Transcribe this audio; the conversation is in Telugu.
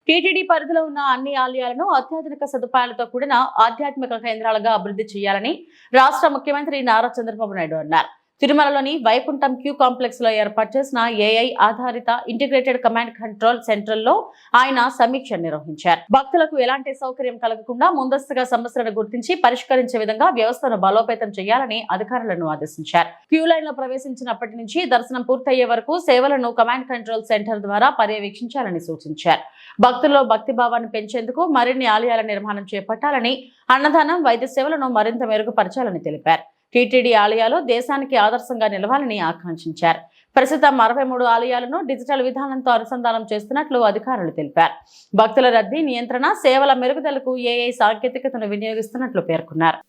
టీటీడీ పరిధిలో ఉన్న అన్ని ఆలయాలను అత్యాధునిక సదుపాయాలతో కూడిన ఆధ్యాత్మిక కేంద్రాలుగా అభివృద్ధి చేయాలని రాష్ట్ర ముఖ్యమంత్రి నారా చంద్రబాబు నాయుడు అన్నారు. తిరుమలలోని వైకుంఠం క్యూ కాంప్లెక్స్ లో ఏర్పాటు చేసిన ఏఐ ఆధారిత ఇంటిగ్రేటెడ్ కమాండ్ కంట్రోల్ సెంటర్ లో ఆయన సమీక్ష నిర్వహించారు. భక్తులకు ఎలాంటి సౌకర్యం కలగకుండా ముందస్తుగా సమస్యలను గుర్తించి పరిష్కరించే విధంగా వ్యవస్థను బలోపేతం చేయాలని అధికారులను ఆదేశించారు. క్యూ లైన్ లో ప్రవేశించినప్పటి నుంచి దర్శనం పూర్తయ్యే వరకు సేవలను కమాండ్ కంట్రోల్ సెంటర్ ద్వారా పర్యవేక్షించాలని సూచించారు. భక్తుల్లో భక్తిభావాన్ని పెంచేందుకు మరిన్ని ఆలయాల నిర్మాణం చేపట్టాలని, అన్నదానం, వైద్య సేవలను మరింత మెరుగుపరచాలని తెలిపారు. టీటీడీ ఆలయాలు దేశానికి ఆదర్శంగా నిలవాలని ఆకాంక్షించారు. ప్రస్తుతం 63 ఆలయాలను డిజిటల్ విధానంతో అనుసంధానం చేస్తున్నట్లు అధికారులు తెలిపారు. భక్తుల రద్దీ నియంత్రణ, సేవల మెరుగుదలకు ఏఐ సాంకేతికతను వినియోగిస్తున్నట్లు పేర్కొన్నారు.